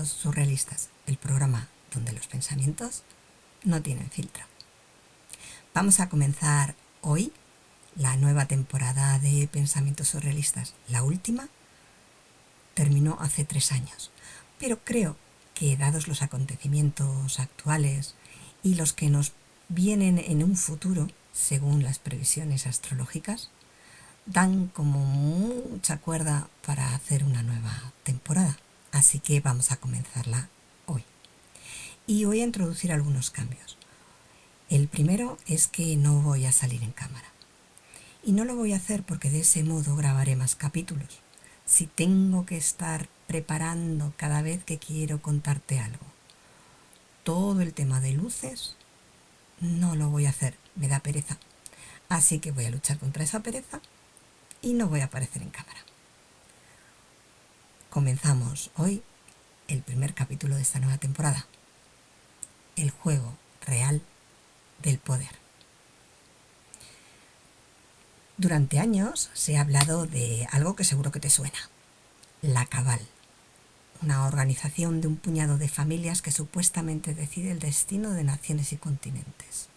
Pensamientos Surrealistas, el programa donde los pensamientos no tienen filtro. Vamos a comenzar hoy la nueva temporada de Pensamientos Surrealistas. La última terminó hace 3 años, pero creo que dados los acontecimientos actuales y los que nos vienen en un futuro, según las previsiones astrológicas, dan como mucha cuerda para hacer una nueva temporada. Así que vamos a comenzarla hoy. Y voy a introducir algunos cambios. El primero es que no voy a salir en cámara. Y no lo voy a hacer porque de ese modo grabaré más capítulos. Si tengo que estar preparando cada vez que quiero contarte algo, todo el tema de luces, no lo voy a hacer, me da pereza. Así que voy a luchar contra esa pereza y no voy a aparecer en cámara. Comenzamos hoy el primer capítulo de esta nueva temporada. El juego real del poder. Durante años se ha hablado de algo que seguro que te suena, la Cabal, una organización de un puñado de familias que supuestamente decide el destino de naciones y continentes.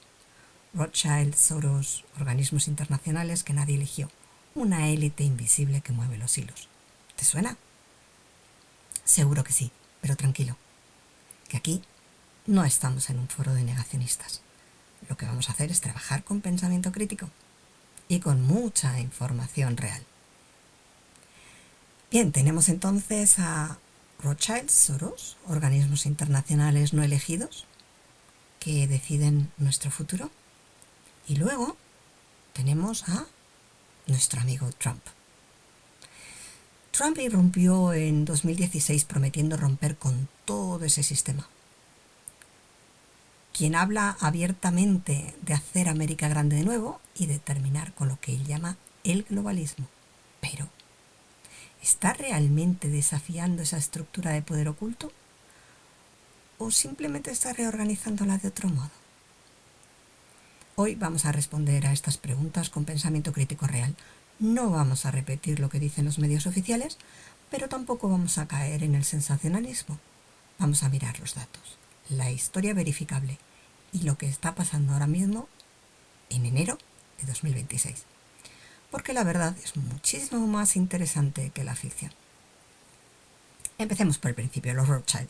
Rothschild, Soros, organismos internacionales que nadie eligió, una élite invisible que mueve los hilos. ¿Te suena? Seguro que sí, pero tranquilo, que aquí no estamos en un foro de negacionistas. Lo que vamos a hacer es trabajar con pensamiento crítico y con mucha información real. Bien, tenemos entonces a Rothschild, Soros, organismos internacionales no elegidos que deciden nuestro futuro. Y luego tenemos a nuestro amigo Trump. Trump irrumpió en 2016 prometiendo romper con todo ese sistema. Quien habla abiertamente de hacer América grande de nuevo y de terminar con lo que él llama el globalismo. Pero, ¿está realmente desafiando esa estructura de poder oculto? ¿O simplemente está reorganizándola de otro modo? Hoy vamos a responder a estas preguntas con pensamiento crítico real. No vamos a repetir lo que dicen los medios oficiales, pero tampoco vamos a caer en el sensacionalismo. Vamos a mirar los datos, la historia verificable y lo que está pasando ahora mismo en enero de 2026. Porque la verdad es muchísimo más interesante que la ficción. Empecemos por el principio, los Rothschild.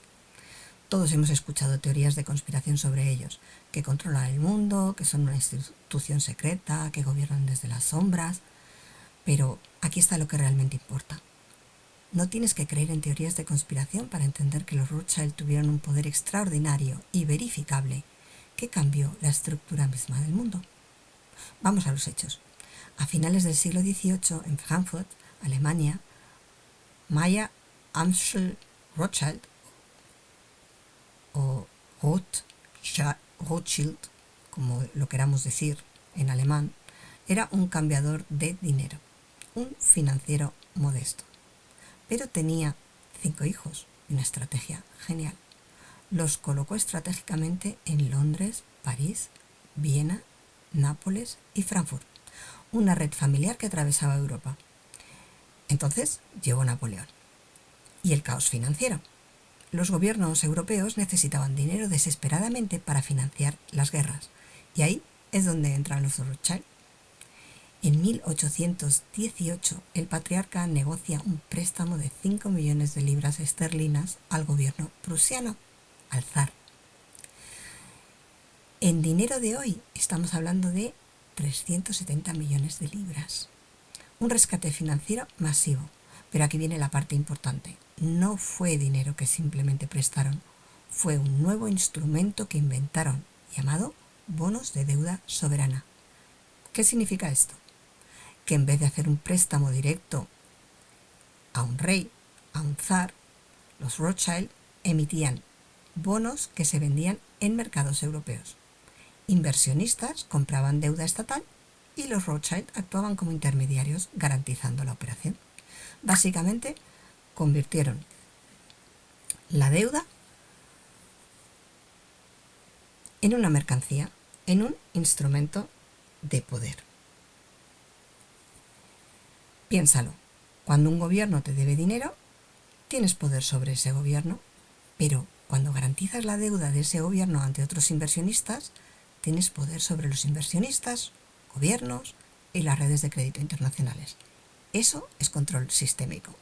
Todos hemos escuchado teorías de conspiración sobre ellos, que controlan el mundo, que son una institución secreta, que gobiernan desde las sombras. Pero aquí está lo que realmente importa. No tienes que creer en teorías de conspiración para entender que los Rothschild tuvieron un poder extraordinario y verificable que cambió la estructura misma del mundo. Vamos a los hechos. A finales del siglo XVIII, en Frankfurt, Alemania, Maya Amschel Rothschild, o Rothschild, como lo queramos decir en alemán, era un cambiador de dinero, un financiero modesto. Pero tenía 5 hijos y una estrategia genial. Los colocó estratégicamente en Londres, París, Viena, Nápoles y Frankfurt, una red familiar que atravesaba Europa. Entonces llegó Napoleón y el caos financiero. Los gobiernos europeos necesitaban dinero desesperadamente para financiar las guerras, y ahí es donde entran los Rothschild. En 1818, el patriarca negocia un préstamo de 5 millones de libras esterlinas al gobierno prusiano, al zar. En dinero de hoy estamos hablando de 370 millones de libras. Un rescate financiero masivo. Pero aquí viene la parte importante. No fue dinero que simplemente prestaron, fue un nuevo instrumento que inventaron, llamado bonos de deuda soberana. ¿Qué significa esto? Que en vez de hacer un préstamo directo a un rey, a un zar, los Rothschild emitían bonos que se vendían en mercados europeos. Inversionistas compraban deuda estatal y los Rothschild actuaban como intermediarios garantizando la operación. Básicamente, convirtieron la deuda en una mercancía, en un instrumento de poder. Piénsalo, cuando un gobierno te debe dinero, tienes poder sobre ese gobierno Pero cuando garantizas la deuda de ese gobierno ante otros inversionistas, tienes poder sobre los inversionistas, gobiernos y las redes de crédito internacionales. Eso es control sistémico.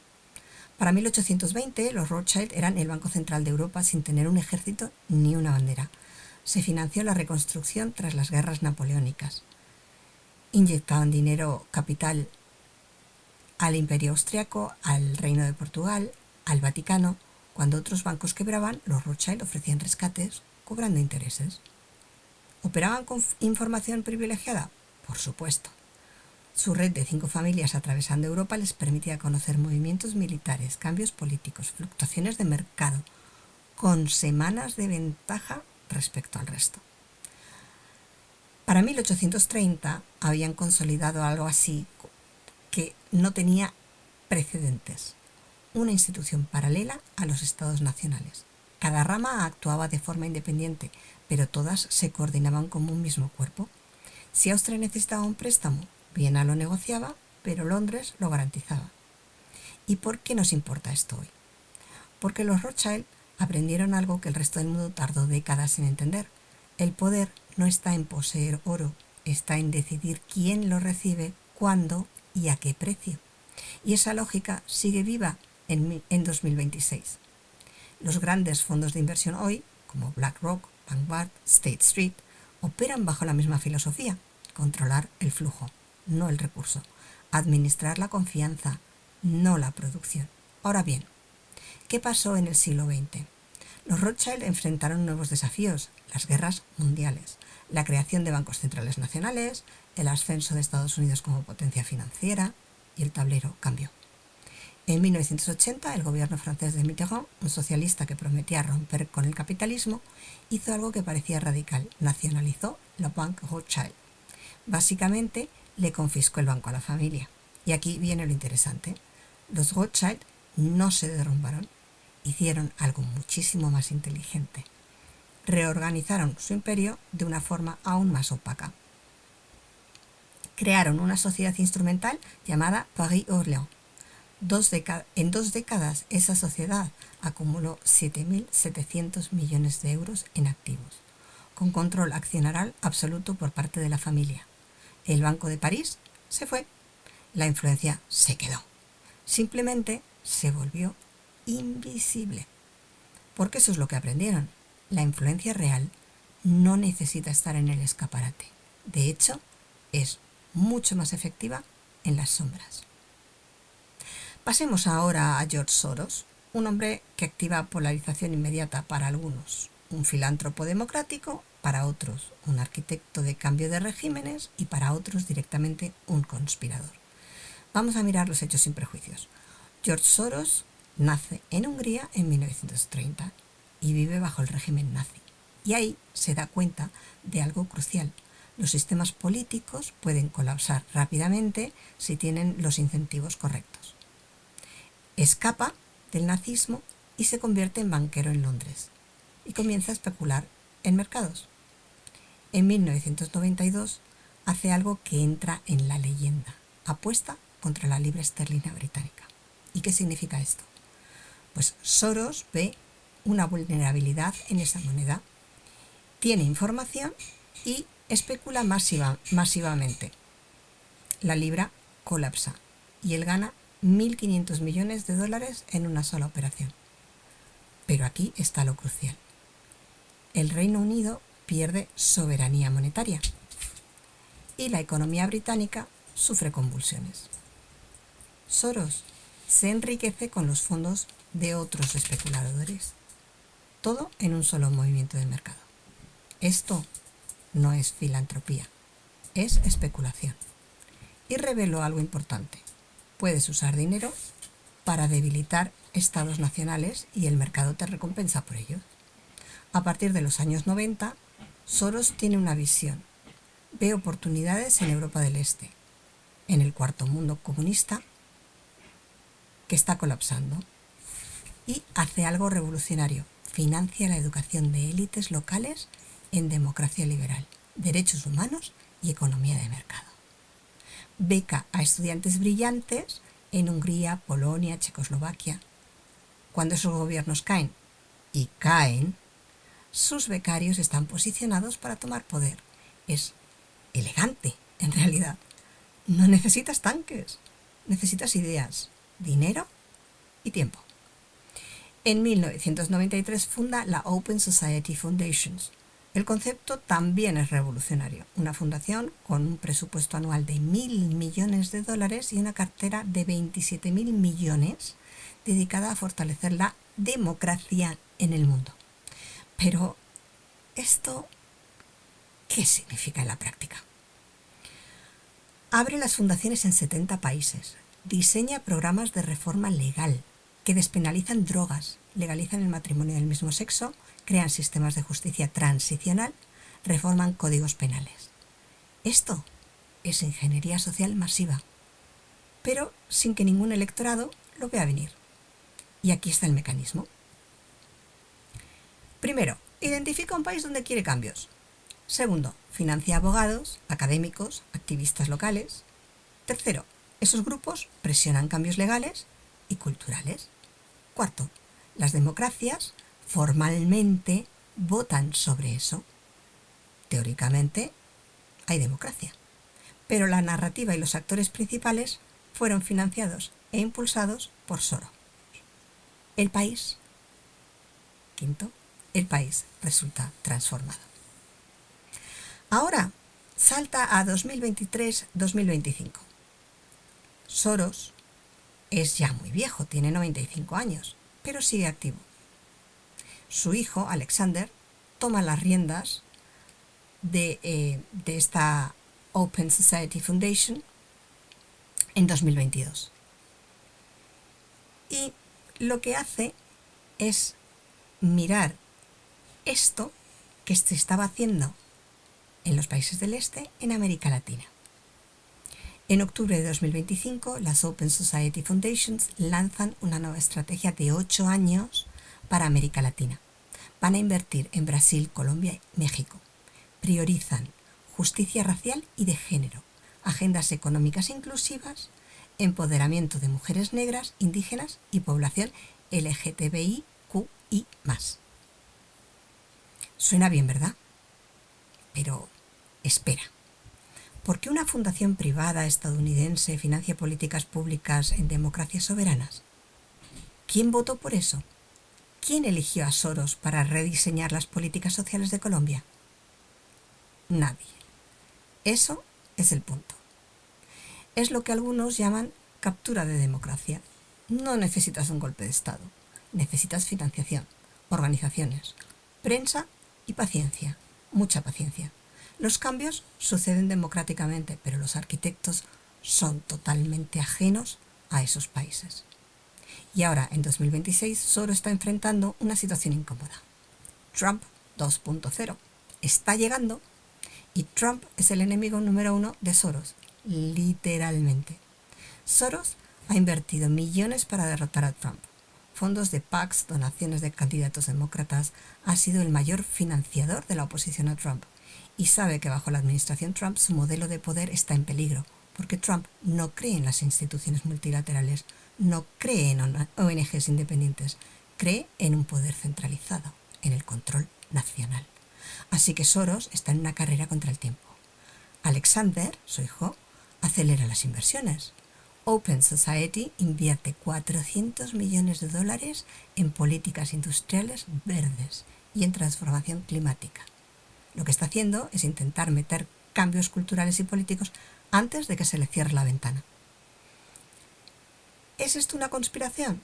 Para 1820, los Rothschild eran el Banco Central de Europa sin tener un ejército ni una bandera. Se financió la reconstrucción tras las guerras napoleónicas. Inyectaban dinero capital al Imperio Austriaco, al Reino de Portugal, al Vaticano. Cuando otros bancos quebraban, los Rothschild ofrecían rescates cobrando intereses. ¿Operaban con información privilegiada? Por supuesto. Su red de 5 familias atravesando Europa les permitía conocer movimientos militares, cambios políticos, fluctuaciones de mercado, con semanas de ventaja respecto al resto. Para 1830 habían consolidado algo así que no tenía precedentes, una institución paralela a los estados nacionales. Cada rama actuaba de forma independiente, pero todas se coordinaban como un mismo cuerpo. Si Austria necesitaba un préstamo, Viena lo negociaba, pero Londres lo garantizaba. ¿Y por qué nos importa esto hoy? Porque los Rothschild aprendieron algo que el resto del mundo tardó décadas en entender. El poder no está en poseer oro, está en decidir quién lo recibe, cuándo y a qué precio. Y esa lógica sigue viva en 2026. Los grandes fondos de inversión hoy, como BlackRock, Vanguard, State Street, operan bajo la misma filosofía: controlar el flujo, no el recurso; administrar la confianza, no la producción. Ahora bien, ¿qué pasó en el siglo XX? Los Rothschild enfrentaron nuevos desafíos: las guerras mundiales, la creación de bancos centrales nacionales, el ascenso de Estados Unidos como potencia financiera, y el tablero cambió. En 1980, el gobierno francés de Mitterrand, un socialista que prometía romper con el capitalismo, hizo algo que parecía radical: nacionalizó la Banque Rothschild. Básicamente, le confiscó el banco a la familia. Y aquí viene lo interesante. Los Rothschild no se derrumbaron, hicieron algo muchísimo más inteligente. Reorganizaron su imperio de una forma aún más opaca. Crearon una sociedad instrumental llamada Paris-Orléans. En 2 décadas esa sociedad acumuló 7.700 millones de euros en activos, con control accionarial absoluto por parte de la familia. El Banco de París se fue, la influencia se quedó. Simplemente se volvió invisible. Porque eso es lo que aprendieron. La influencia real no necesita estar en el escaparate. De hecho, es mucho más efectiva en las sombras. Pasemos ahora a George Soros, un hombre que activa polarización inmediata para algunos, un filántropo democrático, para otros un arquitecto de cambio de regímenes y para otros directamente un conspirador. Vamos a mirar los hechos sin prejuicios. George Soros nace en Hungría en 1930 y vive bajo el régimen nazi. Y ahí se da cuenta de algo crucial: los sistemas políticos pueden colapsar rápidamente si tienen los incentivos correctos. Escapa del nazismo y se convierte en banquero en Londres y comienza a especular en mercados. En 1992 hace algo que entra en la leyenda: apuesta contra la libra esterlina británica. ¿Y qué significa esto? Pues Soros ve una vulnerabilidad en esa moneda, tiene información y especula masivamente. La libra colapsa y él gana 1.500 millones de dólares en una sola operación. Pero aquí está lo crucial. El Reino Unido pierde soberanía monetaria y la economía británica sufre convulsiones. Soros se enriquece con los fondos de otros especuladores, todo en un solo movimiento de mercado. Esto no es filantropía, es especulación. Y reveló algo importante: puedes usar dinero para debilitar estados nacionales y el mercado te recompensa por ello. A partir de los años 90, Soros tiene una visión: ve oportunidades en Europa del Este, en el cuarto mundo comunista que está colapsando, y hace algo revolucionario: financia la educación de élites locales en democracia liberal, derechos humanos y economía de mercado. Beca a estudiantes brillantes en Hungría, Polonia, Checoslovaquia. Cuando esos gobiernos caen y caen, sus becarios están posicionados para tomar poder. Es elegante, en realidad. No necesitas tanques, necesitas ideas, dinero y tiempo. En 1993 funda la Open Society Foundations. El concepto también es revolucionario. Una fundación con un presupuesto anual de $1.000 millones y una cartera de 27.000 millones dedicada a fortalecer la democracia en el mundo. Pero, ¿esto qué significa en la práctica? Abre las fundaciones en 70 países. Diseña programas de reforma legal que despenalizan drogas, legalizan el matrimonio del mismo sexo, crean sistemas de justicia transicional, reforman códigos penales. Esto es ingeniería social masiva, pero sin que ningún electorado lo vea venir. Y aquí está el mecanismo. Primero, identifica un país donde quiere cambios. Segundo, financia abogados, académicos, activistas locales. Tercero, esos grupos presionan cambios legales y culturales. Cuarto, las democracias formalmente votan sobre eso. Teóricamente hay democracia, pero la narrativa y los actores principales fueron financiados e impulsados por Soros. El país, quinto, el país resulta transformado. Ahora salta a 2023-2025. Soros es ya muy viejo, tiene 95 años, pero sigue activo. Su hijo, Alexander, toma las riendas de esta Open Society Foundation en 2022. Y lo que hace es mirar esto que se estaba haciendo en los países del este en América Latina. En octubre de 2025, las Open Society Foundations lanzan una nueva estrategia de 8 años para América Latina. Van a invertir en Brasil, Colombia y México. Priorizan justicia racial y de género, agendas económicas inclusivas, empoderamiento de mujeres negras, indígenas y población LGTBIQI+. Suena bien, ¿verdad? Pero espera. ¿Por qué una fundación privada estadounidense financia políticas públicas en democracias soberanas? ¿Quién votó por eso? ¿Quién eligió a Soros para rediseñar las políticas sociales de Colombia? Nadie. Eso es el punto. Es lo que algunos llaman captura de democracia. No necesitas un golpe de Estado. Necesitas financiación, organizaciones, prensa y paciencia. Mucha paciencia. Los cambios suceden democráticamente, pero los arquitectos son totalmente ajenos a esos países. Y ahora, en 2026, Soros está enfrentando una situación incómoda. Trump 2.0 está llegando y Trump es el enemigo número 1 de Soros, literalmente. Soros ha invertido millones para derrotar a Trump. Fondos de PACs, donaciones de candidatos demócratas, ha sido el mayor financiador de la oposición a Trump. Y sabe que bajo la administración Trump su modelo de poder está en peligro, porque Trump no cree en las instituciones multilaterales, no cree en ONGs independientes, cree en un poder centralizado, en el control nacional. Así que Soros está en una carrera contra el tiempo. Alexander, su hijo, acelera las inversiones. Open Society invierte $400 millones en políticas industriales verdes y en transformación climática. Lo que está haciendo es intentar meter cambios culturales y políticos antes de que se le cierre la ventana. ¿Es esto una conspiración?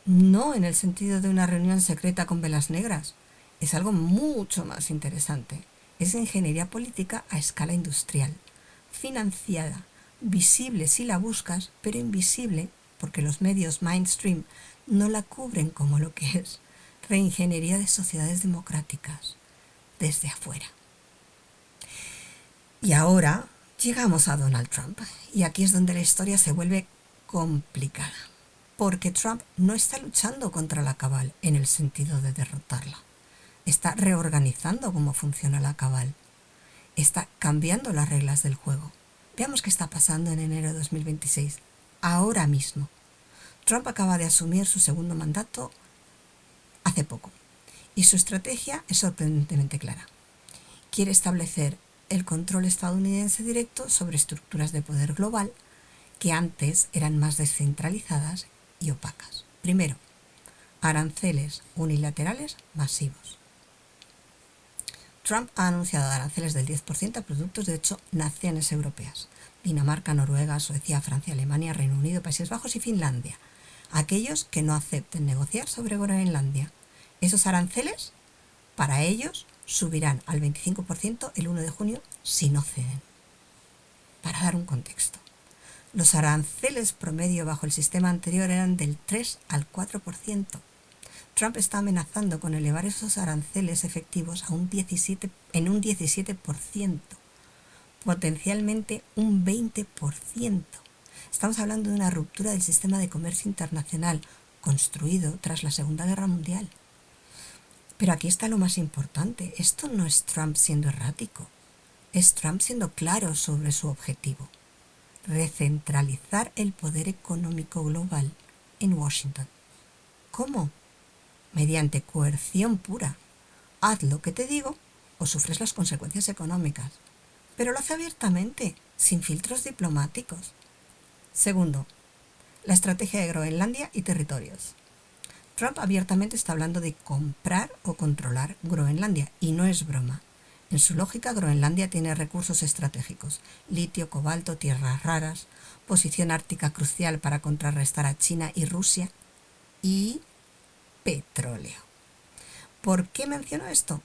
No en el sentido de una reunión secreta con velas negras. Es algo mucho más interesante. Es ingeniería política a escala industrial, financiada, visible si la buscas, pero invisible porque los medios mainstream no la cubren como lo que es. Reingeniería de sociedades democráticas, desde afuera. Y ahora llegamos a Donald Trump, y aquí es donde la historia se vuelve complicada, porque Trump no está luchando contra la cabal en el sentido de derrotarla. Está reorganizando cómo funciona la cabal. Está cambiando las reglas del juego. Veamos qué está pasando en enero de 2026, ahora mismo. Trump acaba de asumir su segundo mandato hace poco. Y su estrategia es sorprendentemente clara. Quiere establecer el control estadounidense directo sobre estructuras de poder global que antes eran más descentralizadas y opacas. Primero, aranceles unilaterales masivos. Trump ha anunciado aranceles del 10% a productos de 8 naciones europeas: Dinamarca, Noruega, Suecia, Francia, Alemania, Reino Unido, Países Bajos y Finlandia. Aquellos que no acepten negociar sobre Groenlandia. Esos aranceles, para ellos, subirán al 25% el 1 de junio si no ceden. Para dar un contexto, los aranceles promedio bajo el sistema anterior eran del 3 al 4%. Trump está amenazando con elevar esos aranceles efectivos a un 17%, potencialmente un 20%. Estamos hablando de una ruptura del sistema de comercio internacional construido tras la Segunda Guerra Mundial. Pero aquí está lo más importante. Esto no es Trump siendo errático, es Trump siendo claro sobre su objetivo: recentralizar el poder económico global en Washington. ¿Cómo? Mediante coerción pura. Haz lo que te digo o sufres las consecuencias económicas. Pero lo hace abiertamente, sin filtros diplomáticos. Segundo, la estrategia de Groenlandia y territorios. Trump abiertamente está hablando de comprar o controlar Groenlandia, y no es broma. En su lógica, Groenlandia tiene recursos estratégicos: litio, cobalto, tierras raras, posición ártica crucial para contrarrestar a China y Rusia, y petróleo. ¿Por qué menciono esto?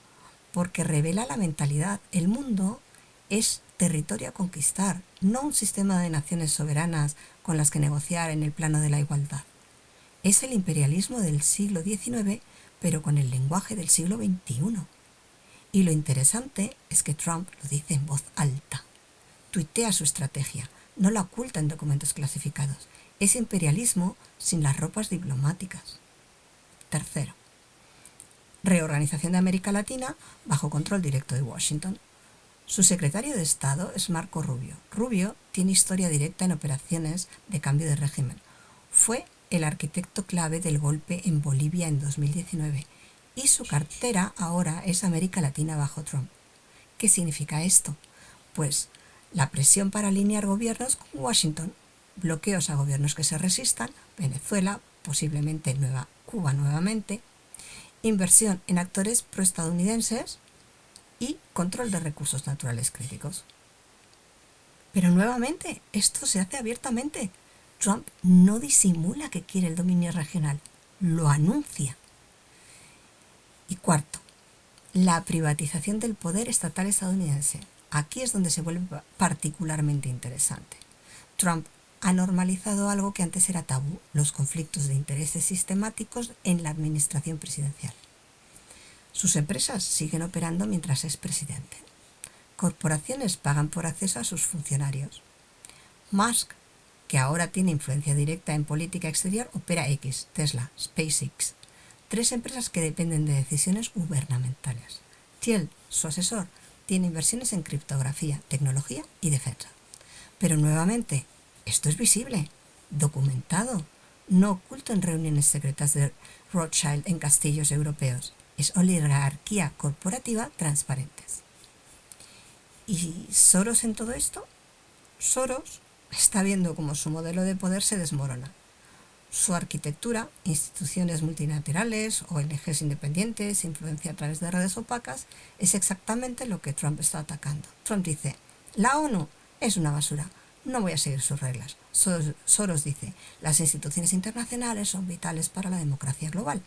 Porque revela la mentalidad. El mundo es territorio a conquistar, no un sistema de naciones soberanas con las que negociar en el plano de la igualdad. Es el imperialismo del siglo XIX, pero con el lenguaje del siglo XXI. Y lo interesante es que Trump lo dice en voz alta. Tuitea su estrategia, no la oculta en documentos clasificados. Es imperialismo sin las ropas diplomáticas. Tercero, reorganización de América Latina bajo control directo de Washington. Su secretario de Estado es Marco Rubio. Rubio tiene historia directa en operaciones de cambio de régimen. Fue el arquitecto clave del golpe en Bolivia en 2019 y su cartera ahora es América Latina bajo Trump. ¿Qué significa esto? Pues la presión para alinear gobiernos con Washington, bloqueos a gobiernos que se resistan, Venezuela, posiblemente Cuba nuevamente, inversión en actores proestadounidenses y control de recursos naturales críticos. Pero nuevamente, esto se hace abiertamente. Trump no disimula que quiere el dominio regional, lo anuncia. Y cuarto, la privatización del poder estatal estadounidense. Aquí es donde se vuelve particularmente interesante. Trump ha normalizado algo que antes era tabú: los conflictos de intereses sistemáticos en la administración presidencial. Sus empresas siguen operando mientras es presidente. Corporaciones pagan por acceso a sus funcionarios. Musk, que ahora tiene influencia directa en política exterior, opera X, Tesla, SpaceX, 3 empresas que dependen de decisiones gubernamentales. Thiel, su asesor, tiene inversiones en criptografía, tecnología y defensa. Pero nuevamente, esto es visible, documentado, no oculto en reuniones secretas de Rothschild en castillos europeos. Es oligarquía corporativa transparentes. ¿Y Soros en todo esto? Soros está viendo cómo su modelo de poder se desmorona. Su arquitectura, instituciones multilaterales, ONGs independientes, influencia a través de redes opacas, es exactamente lo que Trump está atacando. Trump dice: la ONU es una basura, no voy a seguir sus reglas. Soros dice: las instituciones internacionales son vitales para la democracia global.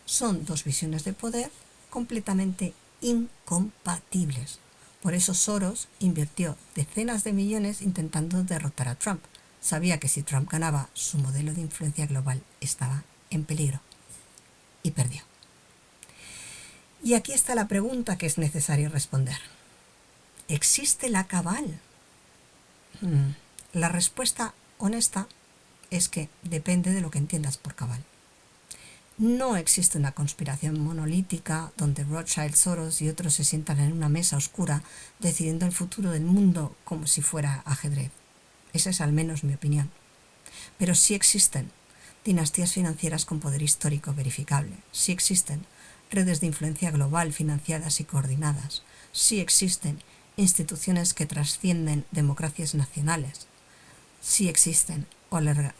Son 2 visiones de poder completamente incompatibles. Por eso Soros invirtió decenas de millones intentando derrotar a Trump. Sabía que si Trump ganaba, su modelo de influencia global estaba en peligro. Y perdió. Y aquí está la pregunta que es necesario responder. ¿Existe la cabal? La respuesta honesta es que depende de lo que entiendas por cabal. No existe una conspiración monolítica donde Rothschild, Soros y otros se sientan en una mesa oscura decidiendo el futuro del mundo como si fuera ajedrez. Esa es al menos mi opinión. Pero sí existen dinastías financieras con poder histórico verificable. Sí existen redes de influencia global financiadas y coordinadas. Sí existen instituciones que trascienden democracias nacionales. Sí existen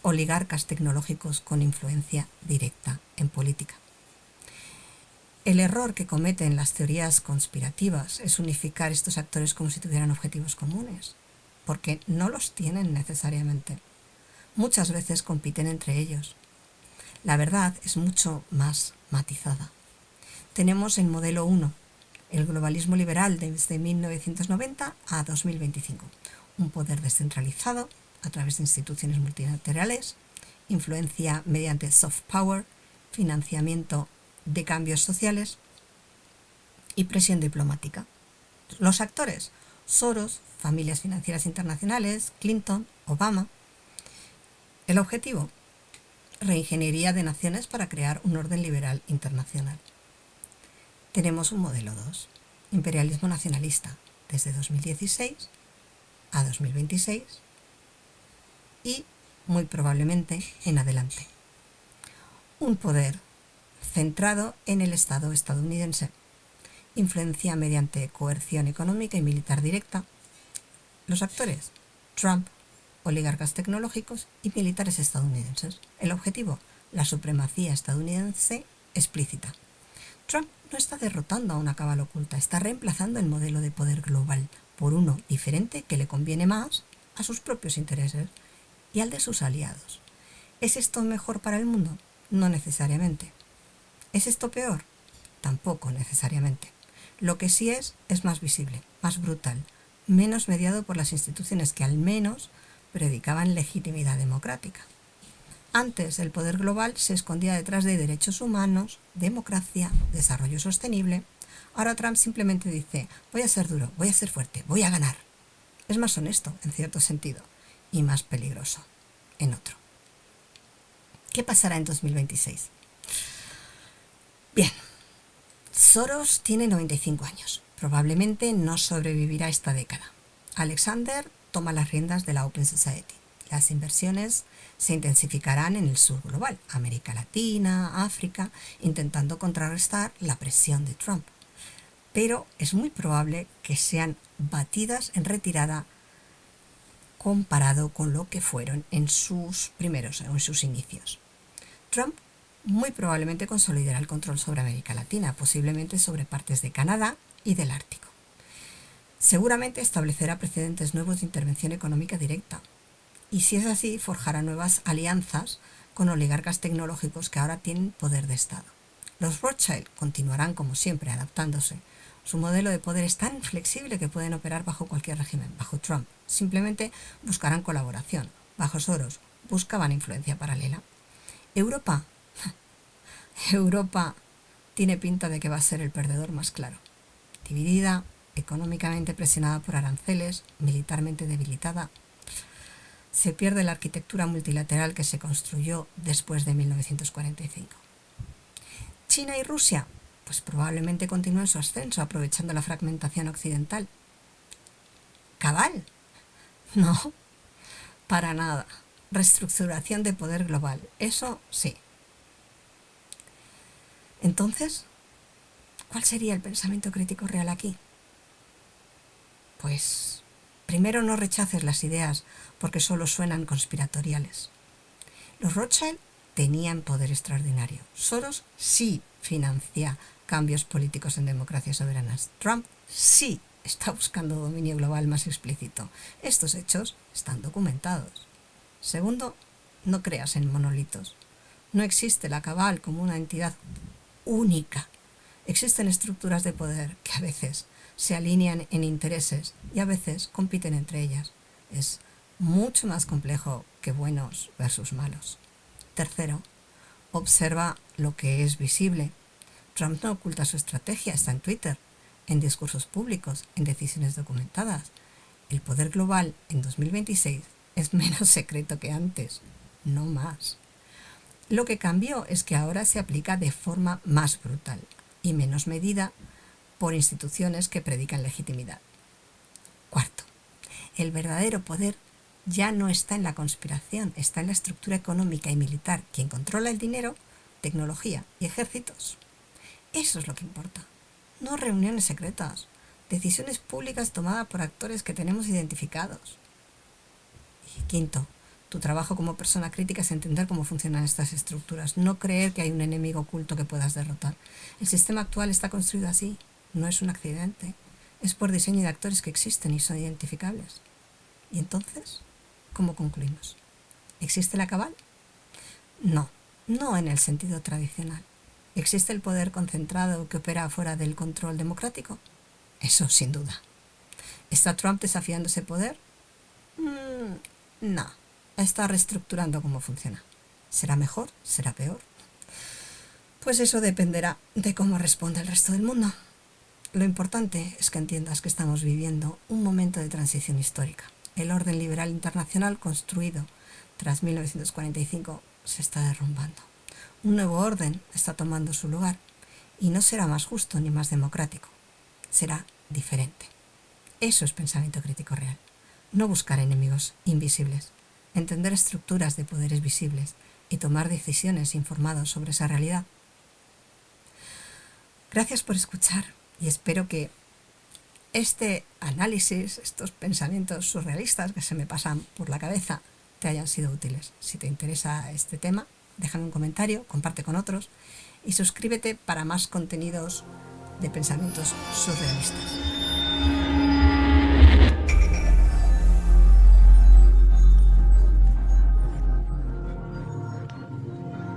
oligarcas tecnológicos con influencia directa en política. El error que cometen las teorías conspirativas es unificar estos actores como si tuvieran objetivos comunes, porque no los tienen necesariamente. Muchas veces compiten entre ellos. La verdad es mucho más matizada. Tenemos el modelo 1, el globalismo liberal desde 1990 a 2025, un poder descentralizado a través de instituciones multilaterales, influencia mediante soft power, financiamiento de cambios sociales y presión diplomática. Los actores: Soros, familias financieras internacionales, Clinton, Obama. El objetivo: reingeniería de naciones para crear un orden liberal internacional. Tenemos un modelo 2, imperialismo nacionalista, desde 2016 a 2026 y muy probablemente en adelante. Un poder centrado en el Estado estadounidense, influencia mediante coerción económica y militar directa. Los actores: Trump, oligarcas tecnológicos y militares estadounidenses. El objetivo: la supremacía estadounidense explícita. Trump no está derrotando a una cabal oculta, está reemplazando el modelo de poder global por uno diferente que le conviene más a sus propios intereses y al de sus aliados. ¿Es esto mejor para el mundo? No necesariamente. ¿Es esto peor? Tampoco necesariamente. Lo que sí es más visible, más brutal, menos mediado por las instituciones que al menos predicaban legitimidad democrática. Antes, el poder global se escondía detrás de derechos humanos, democracia, desarrollo sostenible. Ahora Trump simplemente dice: voy a ser duro, voy a ser fuerte, voy a ganar. Es más honesto, en cierto sentido, y más peligroso, en otro. ¿Qué pasará en 2026? Bien, Soros tiene 95 años. Probablemente no sobrevivirá esta década. Alexander toma las riendas de la Open Society. Las inversiones se intensificarán en el sur global, América Latina, África, intentando contrarrestar la presión de Trump. Pero es muy probable que sean batidas en retirada comparado con lo que fueron en sus inicios. Trump muy probablemente consolidará el control sobre América Latina, posiblemente sobre partes de Canadá y del Ártico. Seguramente establecerá precedentes nuevos de intervención económica directa. Y si es así, forjará nuevas alianzas con oligarcas tecnológicos que ahora tienen poder de Estado. Los Rothschild continuarán, como siempre, adaptándose. Su modelo de poder es tan flexible que pueden operar bajo cualquier régimen. Bajo Trump simplemente buscarán colaboración. Bajo Soros buscaban influencia paralela. Europa tiene pinta de que va a ser el perdedor más claro. Dividida, económicamente presionada por aranceles, militarmente debilitada. Se pierde la arquitectura multilateral que se construyó después de 1945. China y Rusia, pues probablemente continúen su ascenso aprovechando la fragmentación occidental. ¿Cabal? No, para nada. Reestructuración de poder global, eso sí. Entonces, ¿cuál sería el pensamiento crítico real aquí? Pues, primero, no rechaces las ideas porque solo suenan conspiratoriales. Los Rothschild tenían poder extraordinario. Soros sí financia cambios políticos en democracias soberanas. Trump sí está buscando dominio global más explícito. Estos hechos están documentados. Segundo, no creas en monolitos. No existe la cabal como una entidad única. Existen estructuras de poder que a veces se alinean en intereses y a veces compiten entre ellas. Es mucho más complejo que buenos versus malos. Tercero, observa lo que es visible. Trump no oculta su estrategia, está en Twitter, en discursos públicos, en decisiones documentadas. El poder global en 2026 es menos secreto que antes, no más. Lo que cambió es que ahora se aplica de forma más brutal y menos medida por instituciones que predican legitimidad. Cuarto, el verdadero poder ya no está en la conspiración, está en la estructura económica y militar. Quien controla el dinero, tecnología y ejércitos. Eso es lo que importa. No reuniones secretas, decisiones públicas tomadas por actores que tenemos identificados. Y quinto, tu trabajo como persona crítica es entender cómo funcionan estas estructuras, no creer que hay un enemigo oculto que puedas derrotar. El sistema actual está construido así, no es un accidente, es por diseño de actores que existen y son identificables. ¿Y entonces? ¿Cómo concluimos? ¿Existe la cabal? No, no en el sentido tradicional. ¿Existe el poder concentrado que opera fuera del control democrático? Eso sin duda. ¿Está Trump desafiando ese poder? No, está reestructurando cómo funciona. ¿Será mejor? ¿Será peor? Pues eso dependerá de cómo responde el resto del mundo. Lo importante es que entiendas que estamos viviendo un momento de transición histórica. El orden liberal internacional construido tras 1945 se está derrumbando. Un nuevo orden está tomando su lugar y no será más justo ni más democrático. Será diferente. Eso es pensamiento crítico real. No buscar enemigos invisibles, entender estructuras de poderes visibles y tomar decisiones informadas sobre esa realidad. Gracias por escuchar y espero que este análisis, estos pensamientos surrealistas que se me pasan por la cabeza, te hayan sido útiles. Si te interesa este tema, déjame un comentario, comparte con otros y suscríbete para más contenidos de pensamientos surrealistas.